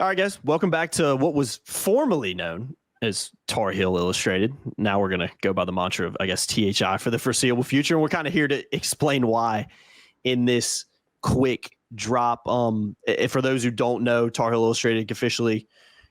All right, guys, welcome back to what was formerly known as Tar Heel Illustrated. Now we're going to go by the mantra of, I guess, THI for the foreseeable future. And we're kind of here to explain why in this quick drop. For those who don't know, Tar Heel Illustrated officially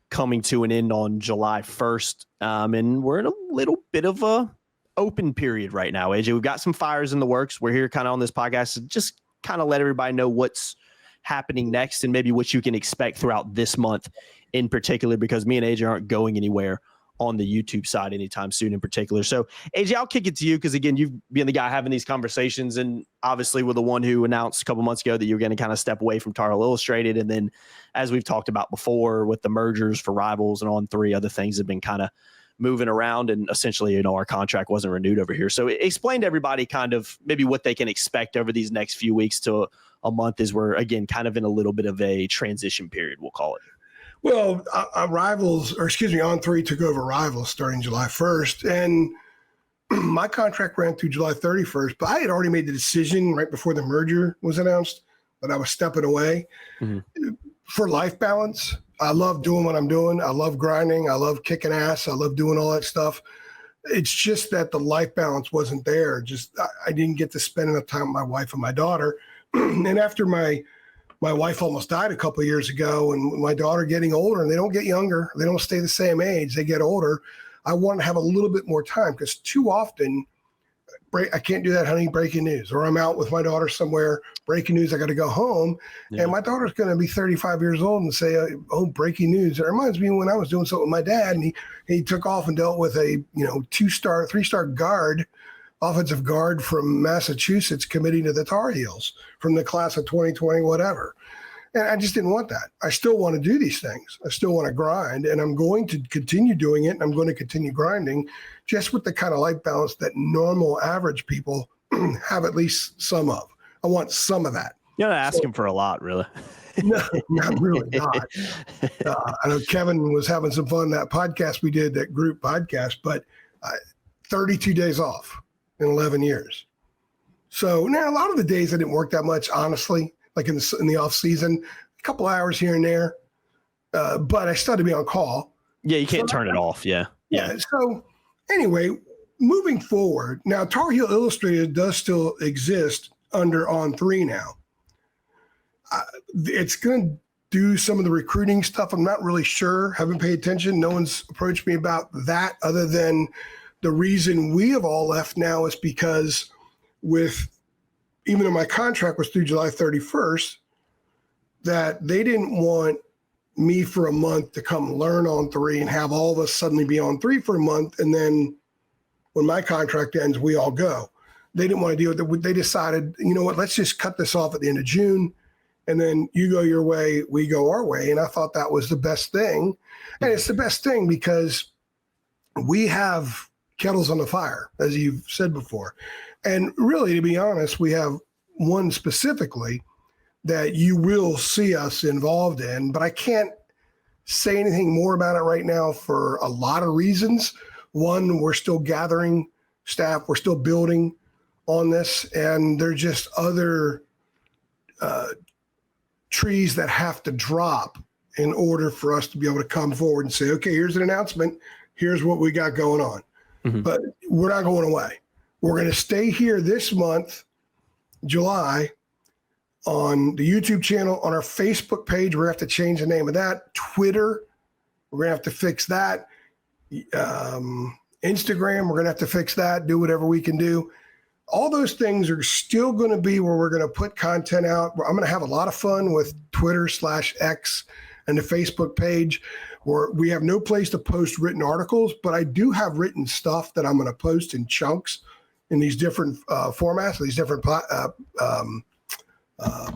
coming to an end on July 1st. And we're in a little bit of a open period right now, AJ. We've got some fires in the works. We're here kind of on this podcast to just kind of let everybody know what's happening next and maybe what you can expect throughout this month in particular, because me and AJ aren't going anywhere on the YouTube side anytime soon in particular. So AJ, I'll kick it to you because again, you've been the guy having these conversations and obviously were the one who announced a couple months ago that you're going to kind of step away from Tar Heel Illustrated. And then as we've talked about before with the mergers for Rivals and On3, other things have been kind of moving around and essentially, our contract wasn't renewed over here. So explain to everybody kind of maybe what they can expect over these next few weeks to a month as we're, again, kind of in a little bit of a transition period, we'll call it. Well, On3 took over Rivals starting July 1st, and my contract ran through July 31st, but I had already made the decision right before the merger was announced that I was stepping away for life balance. I love doing what I'm doing. I love grinding. I love kicking ass. I love doing all that stuff. It's just that the life balance wasn't there. I didn't get to spend enough time with my wife and my daughter. And after my wife almost died a couple of years ago, and my daughter getting older, and they don't get younger, they don't stay the same age, they get older. I want to have a little bit more time because too often, I can't do that, honey, breaking news, or I'm out with my daughter somewhere, breaking news, I got to go home. Yeah. And my daughter's going to be 35 years old and say, oh, breaking news. It reminds me when I was doing something with my dad, and he took off and dealt with a 3-star guard, offensive guard from Massachusetts committing to the Tar Heels from the class of 2020, whatever. And I just didn't want that. I still want to do these things. I still want to grind, and I'm going to continue doing it, and I'm going to continue grinding just with the kind of life balance that normal average people have at least some of. I want some of that. You're not asking for a lot, really. No, not really not. I know Kevin was having some fun, that podcast we did, that group podcast, but 32 days off in 11 years. So now a lot of the days I didn't work that much, honestly, like in the off season, a couple hours here and there, but I still had to be on call. Yeah, you can't turn it off. Yeah. So anyway, moving forward, now Tar Heel Illustrated does still exist under On3 now. It's going to do some of the recruiting stuff. I'm not really sure. Haven't paid attention. No one's approached me about that other than the reason we have all left now is because even though my contract was through July 31st, that they didn't want me for a month to come learn On3 and have all of us suddenly be On3 for a month. And then when my contract ends, we all go. They didn't want to deal with it. They decided, you know what, let's just cut this off at the end of June. And then you go your way, we go our way. And I thought that was the best thing. And it's the best thing because we have kettles on the fire, as you've said before. And really, to be honest, we have one specifically that you will see us involved in, but I can't say anything more about it right now for a lot of reasons. One, we're still gathering staff. We're still building on this, and there's just other trees that have to drop in order for us to be able to come forward and say, okay, here's an announcement. Here's what we got going on. But we're not going away. We're going to stay here this month, July, on the YouTube channel, on our Facebook page. We're going to have to change the name of that. Twitter, we're going to have to fix that. Instagram, we're going to have to fix that, do whatever we can do. All those things are still going to be where we're going to put content out. I'm going to have a lot of fun with Twitter/X and the Facebook page, where we have no place to post written articles, but I do have written stuff that I'm going to post in chunks in these different formats, these different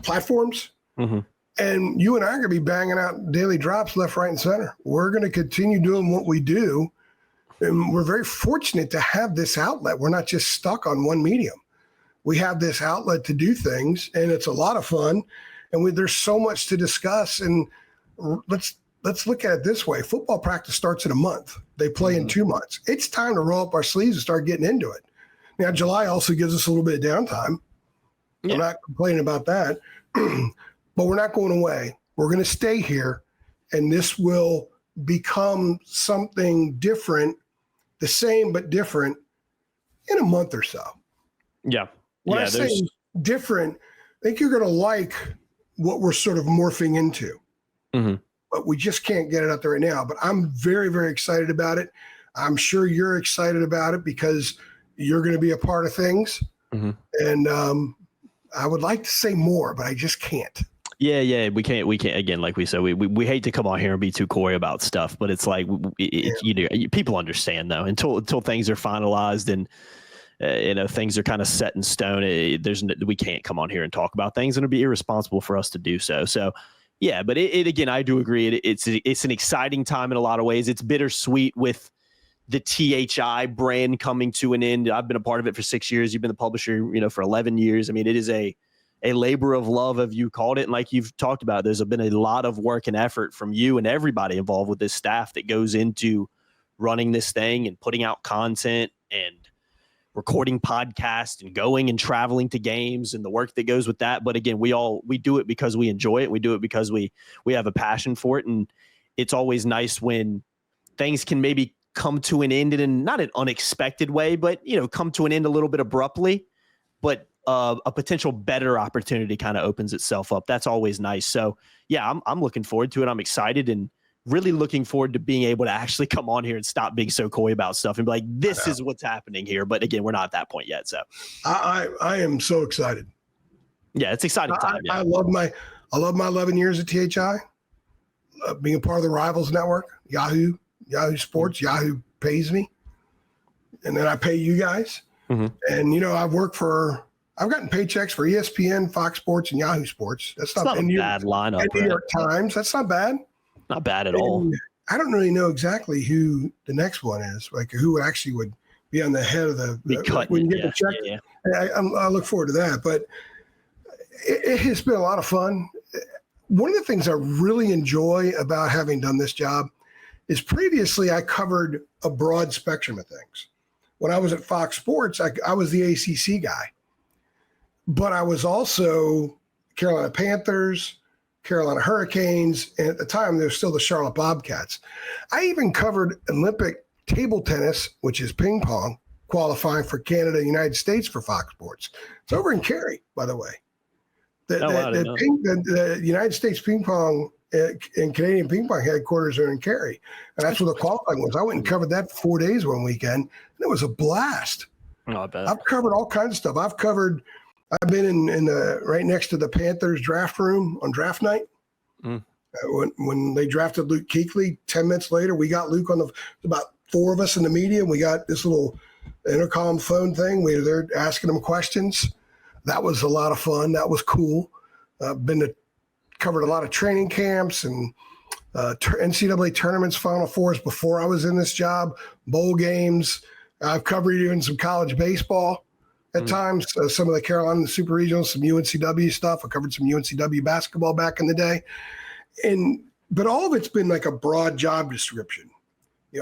platforms. And you and I are going to be banging out daily drops left, right, and center. We're going to continue doing what we do. And we're very fortunate to have this outlet. We're not just stuck on one medium. We have this outlet to do things, and it's a lot of fun. And there's so much to discuss. And let's look at it this way. Football practice starts in a month. They play in 2 months. It's time to roll up our sleeves and start getting into it. Now, July also gives us a little bit of downtime. I'm not complaining about that. But we're not going away. We're going to stay here and this will become something different, the same but different, in a month or so. Yeah. When I say different, I think you're going to like what we're sort of morphing into. Mm-hmm. But we just can't get it out there right now. But I'm very, very excited about it. I'm sure you're excited about it because you're going to be a part of things. Mm-hmm. And I would like to say more, but I just can't. Yeah, we can't. Again, like we said, we hate to come on here and be too coy about stuff, but it's like people understand though until things are finalized and things are kind of set in stone. We can't come on here and talk about things, and it'd be irresponsible for us to do so. So, yeah, but it again, I do agree. It's an exciting time in a lot of ways. It's bittersweet with the THI brand coming to an end. I've been a part of it for 6 years. You've been the publisher, for 11 years. I mean, it is a labor of love, as you called it. And like you've talked about, there's been a lot of work and effort from you and everybody involved with this staff that goes into running this thing and putting out content and recording podcasts and going and traveling to games and the work that goes with that. But again, we do it because we enjoy it. We do it because we have a passion for it. And it's always nice when things can maybe come to an end in not an unexpected way, but come to an end a little bit abruptly, but a potential better opportunity kind of opens itself up. That's always nice. So yeah, I'm looking forward to it. I'm excited and really looking forward to being able to actually come on here and stop being so coy about stuff and be like, this is what's happening here. But again, we're not at that point yet. So I am so excited. Yeah, it's exciting time. I love my 11 years at THI, being a part of the Rivals Network, Yahoo Sports. Yahoo pays me, and then I pay you guys. Mm-hmm. And I've gotten paychecks for ESPN, Fox Sports, and Yahoo Sports. That's not a bad lineup. New York Times. That's not bad. Not bad at all. I don't really know exactly who the next one is, like who actually would be on the head of the when you get the check. Yeah. I look forward to that. But it has been a lot of fun. One of the things I really enjoy about having done this job is previously I covered a broad spectrum of things. When I was at Fox Sports, I was the ACC guy. But I was also Carolina Panthers, Carolina Hurricanes, and at the time, there was still the Charlotte Bobcats. I even covered Olympic table tennis, which is ping pong, qualifying for Canada and United States for Fox Sports. It's over in Cary, by the way. The United States ping pong and Canadian ping pong headquarters are in Cary. And that's where the qualifying was. I went and covered that for 4 days one weekend, and it was a blast. Oh, I bet. I've covered all kinds of stuff. I've been in the right next to the Panthers draft room on draft night. Mm. When they drafted Luke Kuechly, 10 minutes later, we got Luke on about 4 of us in the media. We got this little intercom phone thing. We were there asking him questions. That was a lot of fun. That was cool. Covered a lot of training camps and NCAA tournaments, Final Fours before I was in this job, bowl games. I've covered even some college baseball. At times, some of the Carolina Super Regionals, some UNCW stuff. I covered some UNCW basketball back in the day. But all of it's been like a broad job description.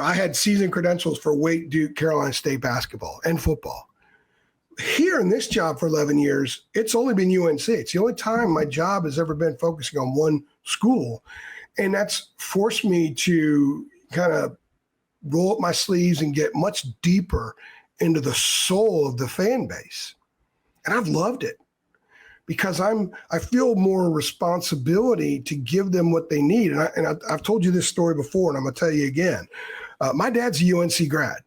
I had season credentials for Wake, Duke, Carolina State basketball and football. Here in this job for 11 years, it's only been UNC. It's the only time my job has ever been focusing on one school. And that's forced me to kind of roll up my sleeves and get much deeper into the soul of the fan base. And I've loved it because I feel more responsibility to give them what they need. And I've told you this story before, and I'm going to tell you again. My dad's a UNC grad.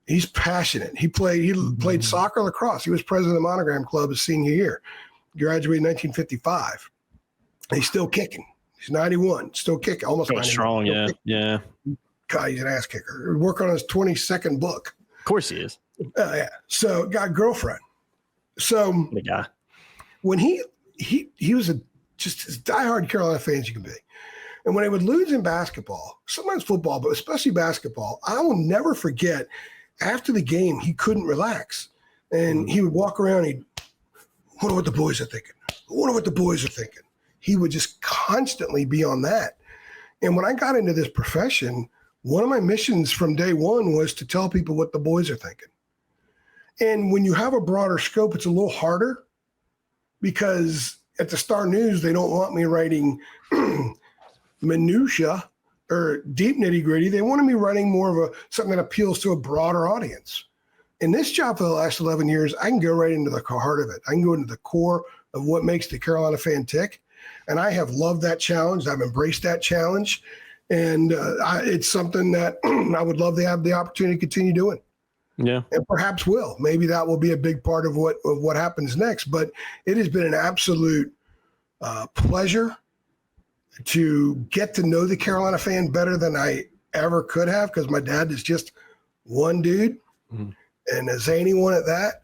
He's passionate. He played soccer, lacrosse. He was president of the Monogram Club his senior year. Graduated in 1955. He's still kicking. He's 91, still kicking, almost 91. Strong, yeah, yeah. God, he's an ass kicker. Working on his 22nd book. Of course he is. Yeah. So got a girlfriend. So the guy. When he was just as diehard Carolina fan as you can be. And when they would lose in basketball, sometimes football, but especially basketball, I will never forget after the game, he couldn't relax. And he would walk around, he'd wonder what the boys are thinking. Wonder what the boys are thinking. He would just constantly be on that. And when I got into this profession, one of my missions from day one was to tell people what the boys are thinking. And when you have a broader scope, it's a little harder because at the Star News, they don't want me writing minutia or deep nitty gritty. They want to be running more of something that appeals to a broader audience. In this job for the last 11 years, I can go right into the heart of it. I can go into the core of what makes the Carolina fan tick. And I have loved that challenge. I've embraced that challenge. And it's something that I would love to have the opportunity to continue doing. Yeah. And perhaps will. Maybe that will be a big part of what happens next. But it has been an absolute pleasure to get to know the Carolina fan better than I ever could have, because my dad is just one dude and a zany one at that.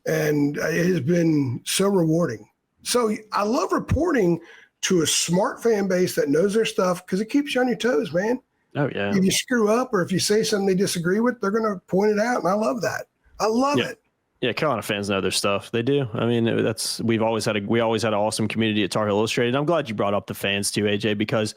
And it has been so rewarding. So I love reporting to a smart fan base that knows their stuff, because it keeps you on your toes, man. Oh, yeah. If you screw up or if you say something they disagree with, they're going to point it out. And I love that. I love it. Yeah, Carolina fans know their stuff. They do. I mean, we always had an awesome community at Tar Heel Illustrated. I'm glad you brought up the fans too, AJ, because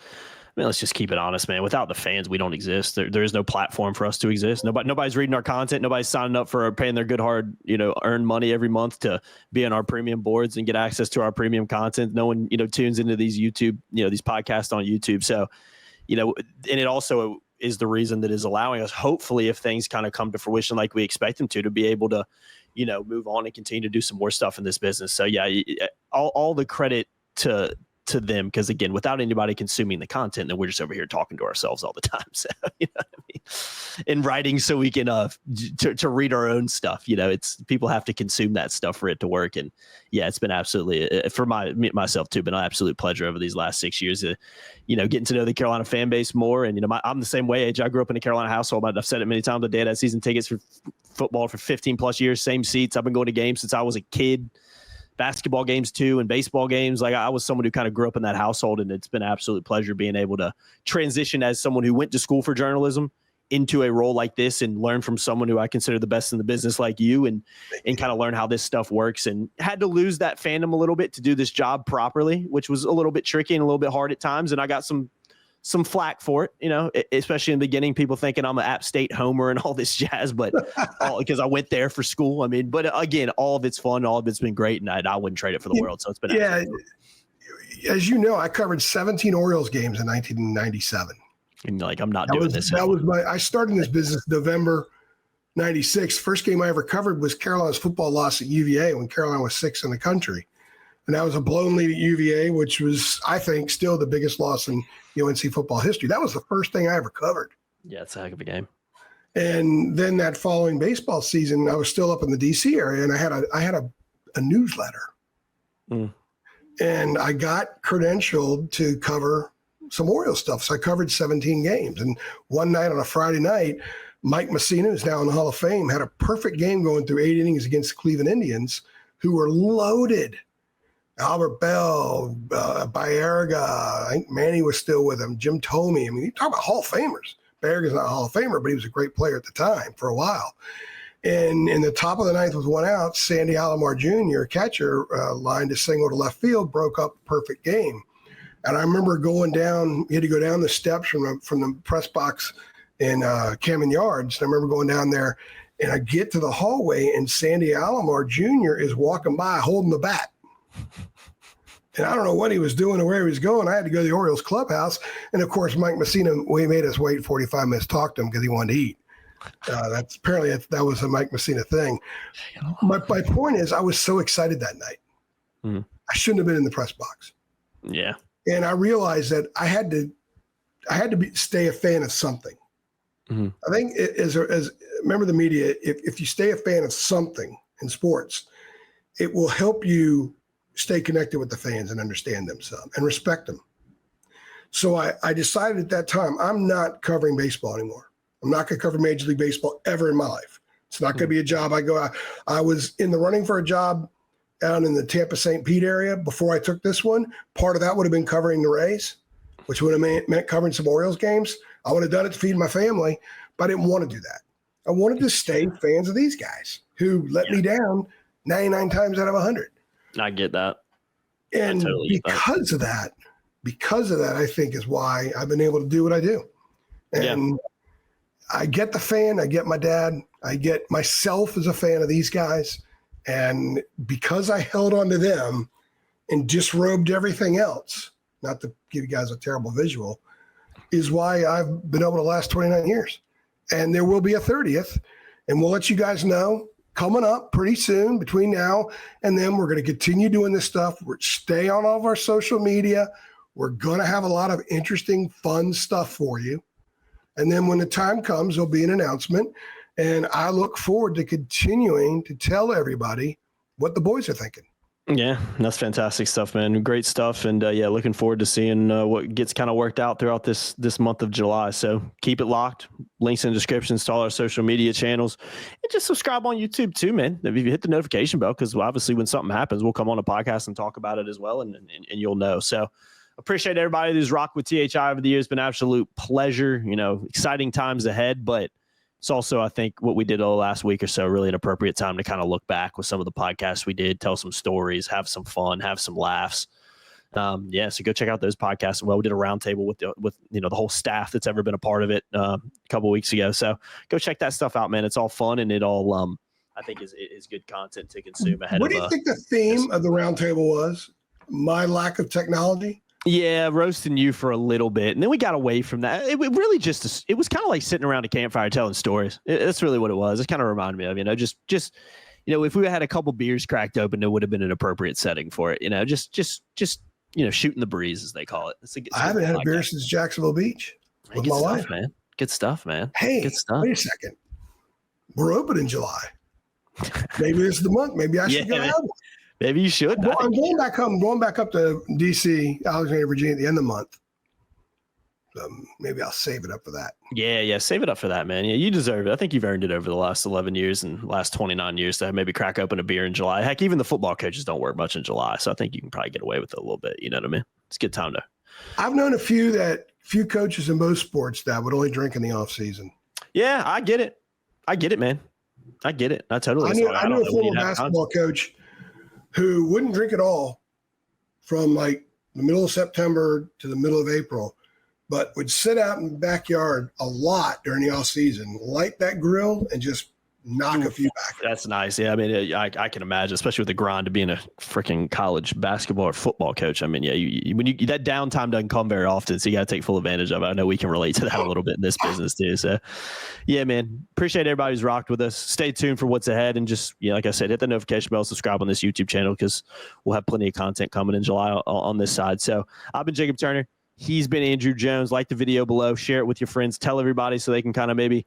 I mean, let's just keep it honest, man. Without the fans, we don't exist. There is no platform for us to exist. Nobody's reading our content. Nobody's signing up for paying their good hard, earned money every month to be on our premium boards and get access to our premium content. No one, tunes into these YouTube, these podcasts on YouTube. So, and it also is the reason that is allowing us, hopefully, if things kind of come to fruition like we expect them to be able to, move on and continue to do some more stuff in this business. So yeah, all the credit to them, because again, without anybody consuming the content, then we're just over here talking to ourselves all the time. So you know what I mean? And writing so we can to read our own stuff. It's people have to consume that stuff for it to work. And yeah, it's been absolutely for myself too, been an absolute pleasure over these last 6 years. Getting to know the Carolina fan base more. And I'm the same way, age. I grew up in a Carolina household. I've said it many times. The day that season tickets for football for 15 plus years, same seats. I've been going to games since I was a kid. Basketball games too, and baseball games. Like I was someone who kind of grew up in that household, and it's been an absolute pleasure being able to transition as someone who went to school for journalism into a role like this and learn from someone who I consider the best in the business like you, and kind of learn how this stuff works, and had to lose that fandom a little bit to do this job properly, which was a little bit tricky and a little bit hard at times. And I got some flack for it, especially in the beginning, people thinking I'm an App State homer and all this jazz, but because I went there for school. I mean, but again, all of it's fun. All of it's been great. And I wouldn't trade it for the world. So it's been, as you know, I covered 17 Orioles games in 1997. And I'm not doing this. I started in this business November 96. First game I ever covered was Carolina's football loss at UVA when Carolina was 6th in the country. And that was a blown lead at UVA, which was, I think, still the biggest loss in UNC football history. That was the first thing I ever covered. Yeah, it's a heck of a game. And then that following baseball season, I was still up in the D.C. area, and I had a newsletter. And I got credentialed to cover some Orioles stuff. So I covered 17 games. And one night on a Friday night, Mike Messina, who's now in the Hall of Fame, had a perfect game going through 8 innings against the Cleveland Indians, who were loaded. Albert Bell, Baerga, I think Manny was still with him, Jim Thome. I mean, you talk about Hall of Famers. Baerga's not a Hall of Famer, but he was a great player at the time for a while. And in the top of the ninth with 1 out, Sandy Alomar Jr., catcher, lined a single to left field, broke up a perfect game. And I remember going down, you had to go down the steps from the press box in Camden Yards. And I remember going down there, and I get to the hallway, and Sandy Alomar Jr. is walking by holding the bat. And I don't know what he was doing or where he was going. I had to go to the Orioles clubhouse. And, of course, Mike Messina, we made us wait 45 minutes to talk to him because he wanted to eat. That was a Mike Messina thing. My point is I was so excited that night. I shouldn't have been in the press box. Yeah. And I realized that I had to stay a fan of something. I think as remember the media, if you stay a fan of something in sports, it will help you stay connected with the fans and understand them some and respect them. So I decided at that time, I'm not covering baseball anymore. I'm not going to cover Major League Baseball ever in my life. It's not going to be a job I was in the running for a job down in the Tampa St. Pete area before I took this one. Part of that would have been covering the Rays, which would have meant covering some Orioles games. I would have done it to feed my family, but I didn't want to do that. I wanted to stay fans of these guys who let me down 99 times out of 100. I get that. And because of that, I think is why I've been able to do what I do. And I get the fan, I get my dad, I get myself as a fan of these guys. And because I held on to them and disrobed everything else, not to give you guys a terrible visual, is why I've been able to last 29 years. And there will be a 30th, and we'll let you guys know coming up pretty soon between now and then. We're going to continue doing this stuff. Stay on all of our social media. We're going to have a lot of interesting, fun stuff for you. And then when the time comes, there'll be an announcement. And I look forward to continuing to tell everybody what the boys are thinking. Yeah, that's fantastic stuff, man. Great stuff. And yeah, looking forward to seeing what gets kind of worked out throughout this month of July. So keep it locked. Links in the descriptions to all our social media channels. And just subscribe on YouTube too, man. If you hit the notification bell, because obviously when something happens, we'll come on a podcast and talk about it as well, and you'll know. So appreciate everybody who's rocked with THI over the years. It's been an absolute pleasure. Exciting times ahead, but it's also, I think, what we did the last week or so, really an appropriate time to kind of look back with some of the podcasts we did, tell some stories, have some fun, have some laughs. So go check out those podcasts. Well, we did a roundtable with the whole staff that's ever been a part of it a couple of weeks ago. So go check that stuff out, man. It's all fun, and it all I think is good content to consume ahead. What do you think the theme of the roundtable was? My lack of technology. Yeah, roasting you for a little bit, and then we got away from that. It really just, it was kind of like sitting around a campfire telling stories. That's really what it was. It kind of reminded me of, just if we had a couple beers cracked open, it would have been an appropriate setting for it. Just shooting the breeze, as they call it. I haven't had a beer since Jacksonville Beach with my wife, man. Good stuff, man. Hey, good stuff. Wait a second. We're open in July. Maybe this is the month. Maybe I should go have one. Maybe you should. Well, I'm going back home. I'm going back up to D.C., Alexandria, Virginia at the end of the month. So maybe I'll save it up for that. Yeah, save it up for that, man. Yeah, you deserve it. I think you've earned it over the last 11 years and last 29 years to maybe crack open a beer in July. Heck, even the football coaches don't work much in July, so I think you can probably get away with it a little bit. You know what I mean? It's a good time to. I've known a few coaches in most sports that would only drink in the off season. Yeah, I get it, man. I get it. I totally. I knew a former basketball coach who wouldn't drink at all from like the middle of September to the middle of April, but would sit out in the backyard a lot during the off season, light that grill and just knock a few back. That's nice. Yeah. I mean, I can imagine, especially with the grind of being a freaking college basketball or football coach. I mean, yeah, when that downtime doesn't come very often, so you got to take full advantage of it. I know we can relate to that a little bit in this business too. So yeah, man, appreciate everybody who's rocked with us. Stay tuned for what's ahead. And just, like I said, hit the notification bell, subscribe on this YouTube channel, because we'll have plenty of content coming in July on this side. So I've been Jacob Turner. He's been Andrew Jones. Like the video below, share it with your friends, tell everybody so they can kind of maybe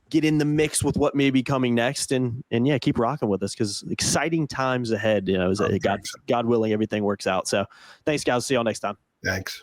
get in the mix with what may be coming next, and yeah, keep rocking with us, because exciting times ahead. God willing, everything works out. So thanks, guys. See y'all next time. Thanks.